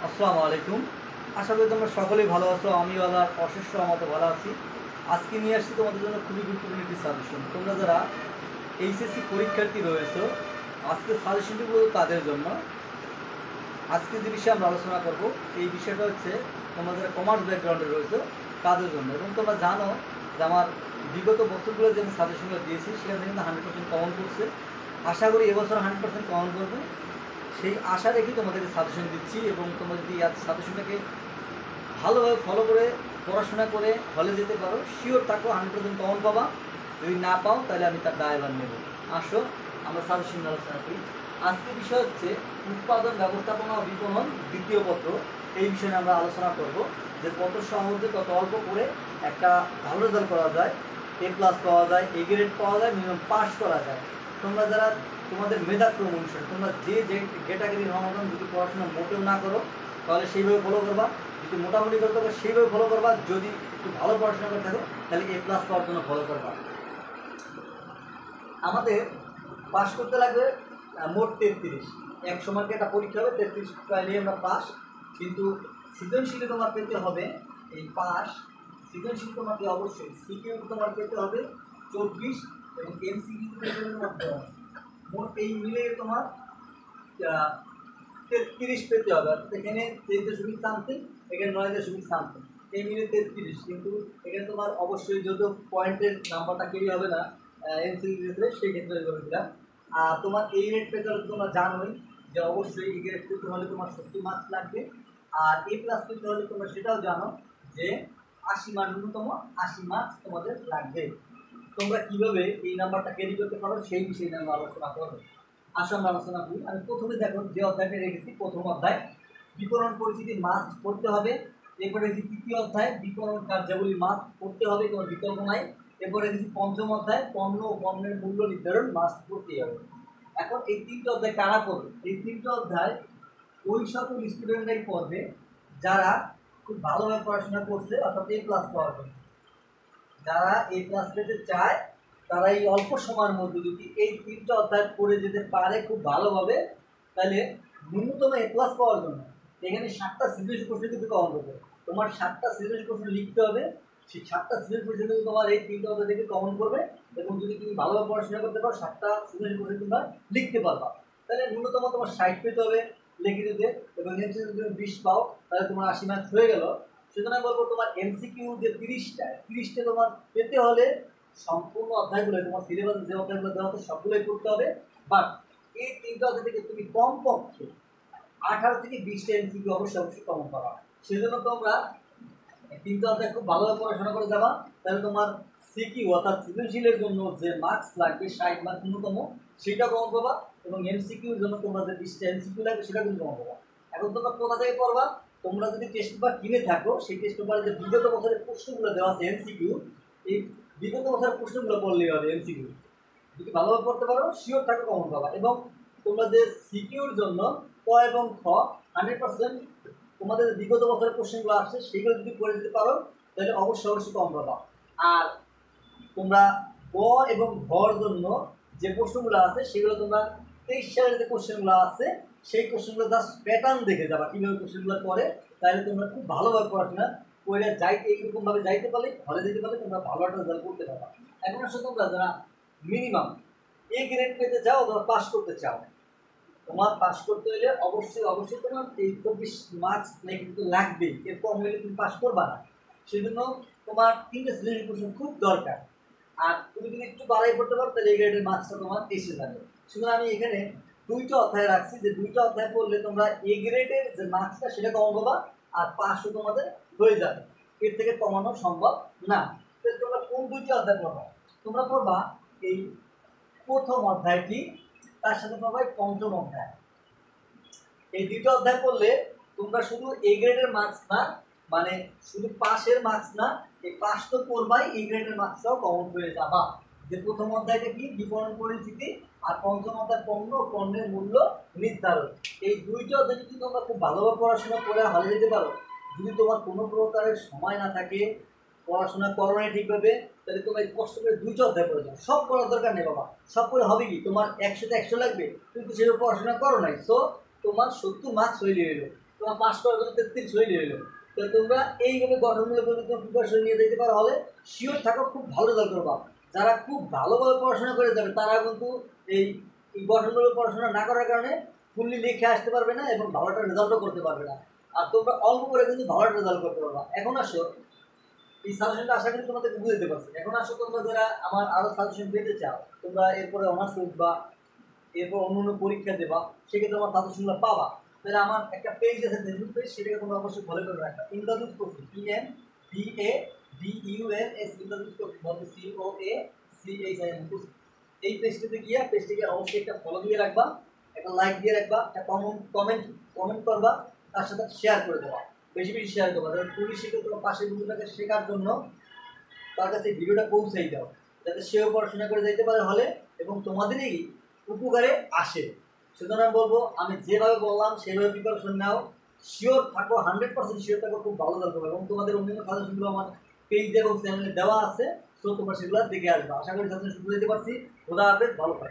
আসসালামু আলাইকুম। আশা করি তোমরা সকলেই ভালো আছো। আমিও আল্লাহর অশেষ রহমতে ভালো আছি। আজকে নিয়ে আসছি তোমাদের জন্য খুবই গুরুত্বপূর্ণ একটি সাজেশন। তোমরা যারা এইচএসসি পরীক্ষার্থী রয়েছো, আজকের সাজেশনটি পুরো তাদের জন্য। আজকে যে বিষয়ে আমরা আলোচনা করব, এই বিষয়টা হচ্ছে তোমরা যারা কমার্স ব্যাকগ্রাউন্ডে রয়েছো তাদের জন্য। এবং তোমরা জানো যে আমার বিগত বছরগুলো যে আমি সাজেশনগুলো দিয়েছি সেখানে কিন্তু 100% কমন করছে। আশা করি এবছর 100% কমন করবে, সেই আশা রেখেই তোমাদেরকে সাজেশন দিচ্ছি। এবং তোমরা যদি সাজেশনটাকে ভালোভাবে ফলো করে পড়াশোনা করে হলে যেতে পারো, শিওর থাকো 100% কমন পাবা। যদি না পাও তাহলে আমি তার দায়ভার নেব। আসো আমরা সাজেশন আলোচনা করি। আজকের বিষয় হচ্ছে উৎপাদন ব্যবস্থাপনা ও বিপণন দ্বিতীয় পত্র। এই বিষয়ে আমরা আলোচনা করব যে কত সহজে কত অল্প করে একটা ভালো রেজাল্ট করা যায়, A+ পাওয়া যায়, A গ্রেড পাওয়া যায়, মিনিমাম পাস করা যায়। তোমরা যারা তোমাদের মেধাক্রম অনুসারে তোমরা যে ক্যাটাগরির হওয়ার মতন যদি পড়াশোনা মোটেও না করো তাহলে সেইভাবে ফলো করবা। যদি মোটামুটি করতে হবে সেইভাবে ফলো করবা। যদি একটু ভালো পড়াশোনা করে থাকো তাহলে A+ পাওয়ার জন্য ফলো করবা। আমাদের পাস করতে লাগবে মোট 33। 100 মার্কের একটা পরীক্ষা হবে, 33 পাইলে আমরা পাস। কিন্তু সৃজনশীলে তোমার পেতে হবে এই পাস। সৃজনশীল তোমাকে অবশ্যই সিকিউ তোমার পেতে হবে 24 এবং এমসিকিউ পেতে হবে তোমার 10। মোট এই মিলে তোমার 33 পেতে হবে। অর্থাৎ এখানে 23 সামথিং, এখানে 9 সামথিং, এই মিলে 33। কিন্তু এখানে তোমার অবশ্যই যত পয়েন্টের নাম্বারটা কেরি হবে না এমসিকিউ ক্ষেত্রে, সেই ক্ষেত্রে করে দিলাম। আর তোমার এই রেট পেতে হলে তোমরা জানোই যে অবশ্যই এই গ্রেড পেতে হলে তোমার 70 মার্কস লাগবে। আর A+ পেতে হলে তোমরা সেটাও জানো যে 80 মার্ক, ন্যূনতম 80 মার্কস তোমাদের লাগবে। তোমরা কিভাবে এই নাম্বারটা ক্যারি করতে পারো সেই বিষয়ে আমরা আলোচনা করবো। আসো আমরা আলোচনা করি। আমি প্রথমে দেখো যে অধ্যায়টা রেখেছি, প্রথম অধ্যায় বিপণন পরিচিতি মাস্ট পড়তে হবে। এরপরে রেখেছি তৃতীয় অধ্যায় বিপণন কার্যাবলী মাস্ট পড়তে হবে, কোনো বিকল্প নাই। এরপরে রেখেছি পঞ্চম অধ্যায় পণ্য ও পণ্যের মূল্য নির্ধারণ মাস্ট পড়তেই হবে। এখন এই তিনটে অধ্যায় কারা পড়বে? এই তিনটে অধ্যায় ওই সকল স্টুডেন্টরাই পড়বে যারা খুব ভালোভাবে পড়াশোনা করছে, অর্থাৎ A+ পাওয়ার জন্য। যারা A+ পেতে চায় তারা এই অল্প সময়ের মধ্যে যদি এই তিনটা অধ্যায় পড়ে যেতে পারে খুব ভালোভাবে, তাহলে ন্যূনতম A+ পাওয়ার জন্য এখানে 7টা সৃজনশীল প্রশ্ন কিন্তু কমন করবে। তোমার 7টা সৃজনশীল প্রশ্ন লিখতে হবে। সেই 7টা সৃজনশীল প্রশ্ন কিন্তু তোমার এই তিনটা অধ্যায় থেকে কমন করবে। এবং যদি তুমি ভালোভাবে পড়াশোনা করতে পারো 7টা সৃজনশীল প্রশ্ন তোমরা লিখতে পারবা। তাহলে ন্যূনতম তোমার 60 পেতে হবে লিখিতে। এবং এমসিকিউ যদি তুমি 20 পাও তাহলে তোমার 80 মার্কস হয়ে গেল। সুতরাং বলবো তোমার এমসিকিউ যে 30টা তোমার পেতে হলে সম্পূর্ণ অধ্যায়গুলো তোমার সিলেবাসে যে অধ্যায়গুলো দেওয়া আছে সবগুলোই পড়তে হবে। বাট এই তিনটা অধ্যায় থেকে তুমি কমপক্ষে 18 থেকে 20টা এমসিকিউ অবশ্যই কমন পাবা। সেজন্য তোমরা তিনটা অধ্যায় খুব ভালোভাবে পড়াশোনা করে যাবা। তাহলে তোমার সিকিউ অর্থাৎ সৃজনশীলের জন্য যে মার্কস লাগবে 60 মার্ক ন্যূনতম, সেটা কমন পাবা। এবং এমসিকিউর জন্য তোমরা যে 20টা এমসিকিউ লাগবে সেটা কিন্তু কমন পাবা। এখন তোমরা কোথা থেকে পড়বা? তোমরা যদি টেস্ট পেপার কিনে থাকো সেই টেস্ট পেপারে যে বিগত বছরের প্রশ্নগুলো দেওয়া আছে এমসিকিউ, এই বিগত বছরের প্রশ্নগুলো পড়লেই হবে। এমসিকিউ যদি ভালোভাবে পড়তে পারো শিওর থাকো কমন পাবা। এবং তোমরা যে সিকিউর জন্য ক এবং খ 100% তোমাদের বিগত বছরের কোশ্চেনগুলো আসছে সেগুলো যদি পড়ে দিতে পারো তাহলে অবশ্যই কম পাবা। আর তোমরা গ এবং ঘর জন্য যে প্রশ্নগুলো আছে সেগুলো তোমরা 23 সালের যে কোশ্চেনগুলো আছে সেই কোশ্চেনগুলো জাস্ট প্যাটার্ন দেখে যাবা কীভাবে কোশ্চেনগুলো করে। তাহলে তোমরা খুব ভালোভাবে পড়াশোনা করে যাইতে এইরকমভাবে যাইতে পারলে, ঘরে যেতে পারলে তোমরা ভালো একটা রেজাল্ট করতে পারবা। এখন আসলে তোমরা যারা মিনিমাম A গ্রেড পেতে চাও অথবা পাস করতে চাও, তোমার পাস করতে হলে অবশ্যই তোমার এই 24 মার্কস কিন্তু লাগবেই। এর কম হলে তুমি পাস করবা না। সেজন্য তোমার 3টে সৃজনশীল প্রশ্ন খুব দরকার। আর তুমি যদি একটু বাড়াই পড়তে পারো তাহলে এই গ্রেডের মার্কসটা তোমার এসে যাবে। সুতরাং আমি এখানে 2টা অধ্যায় রাখছি, যে 2টা অধ্যায় পড়লে তোমরা A গ্রেডের যে মার্কসটা সেটা কম পাবা আর পাসও তোমাদের হয়ে যাবে। এর থেকে কমানো সম্ভব না। তোমরা কোন 2টি অধ্যায় পড়বা? তোমরা পড়বা এই প্রথম অধ্যায়টি, তার সাথে পাবে পঞ্চম অধ্যায়। এই 2টা অধ্যায় পড়লে তোমরা শুধু A গ্রেডের মার্কস না, মানে শুধু পাশের মার্কস না, এই পাস তো পড়বাই, A গ্রেডের মার্কসটাও কমন হয়ে যাবা। যে প্রথম অধ্যায়টা কি বিপণন পরিচিতি, আর পঞ্চম অধ্যায় পণ্য ও পণ্যের মূল্য নির্ধারণ। এই 2টা অধ্যায় যদি তোমরা খুব ভালোভাবে পড়াশোনা করে হলে যেতে পারো, যদি তোমার কোনো প্রকারের সময় না থাকে, পড়াশোনা করো না ঠিকভাবে, তাহলে তোমার কষ্ট করে 2টা অধ্যায় পড়ে যাও। সব পড়ার দরকার নেই বাবা। সব করে হবে কি, তোমার 100তে 100 লাগবে, কিন্তু সেভাবে পড়াশোনা করো নাই। সো তোমার 70 মার্কস হইলে এলো। তোমার পাস করার জন্য 33 হইলে হইলো। তো তোমরা এইভাবে গঠনমূলক প্রিপারেশন নিয়ে যেতে পারো, হলে শিওর থাকো খুব ভালো রেজাল্ট করবা। যারা খুব ভালোভাবে পড়াশোনা করে যাবে তারা কিন্তু এই গঠনমূলক পড়াশোনা না করার কারণে ফুললি লিখে আসতে পারবে না এবং ভালো একটা রেজাল্টও করতে পারবে না। আর তোমরা অল্প করে কিন্তু ভালো রেজাল্ট করতে পারবা। এখন আসো এই সাজেশনটা আশা করি তোমাদেরকে বুঝতে পারছি। এখন আসো তোমরা যারা আমার আরও সাজেশন পেতে চাও, তোমরা এরপরে অনার্স উঠবা, এরপর অন্য অন্য পরীক্ষা দেবা, সেক্ষেত্রে তোমার সাজেশনগুলো পাবা। তাহলে আমার একটা পেজ আছে, ফেসবুক পেজ, সেটাকে তোমরা অবশ্যই ফলো করে রাখবা। Indradoot coaching, IMDADUNS, Indradoot coaching, COACHIN coaching. এই পেজটিতে গিয়ে পেজটিকে অবশ্যই একটা ফলো দিয়ে রাখবা, একটা লাইক দিয়ে রাখবা, একটা কমেন্ট করবা, তার সাথে শেয়ার করে দেবা, বেশি বেশি শেয়ার করবা। তাহলে তুমি শিখে তোমার পাশের বন্ধুটাকে শেখার জন্য তার কাছে ভিডিওটা পৌঁছাই দাও, যাতে সেও পড়াশোনা করে যেতে পারে হলে এবং তোমাদেরই উপকারে আসে। সুতরাং বলবো, আমি যেভাবে বললাম সেভাবে প্রিপারেশন নাও, শিওর থাকো, 100% শিওর থাকো, খুব ভালো থাকবে। এবং তোমাদের অন্যান্য সাজেশনগুলো আমার পেজ এবং চ্যানেলে দেওয়া আছে, সো তোমরা সেগুলো দেখে আসবে। আশা করি সাজেশন শুরু দিতে পারছি। খোদা হাফেজ, ভালো থাকবে।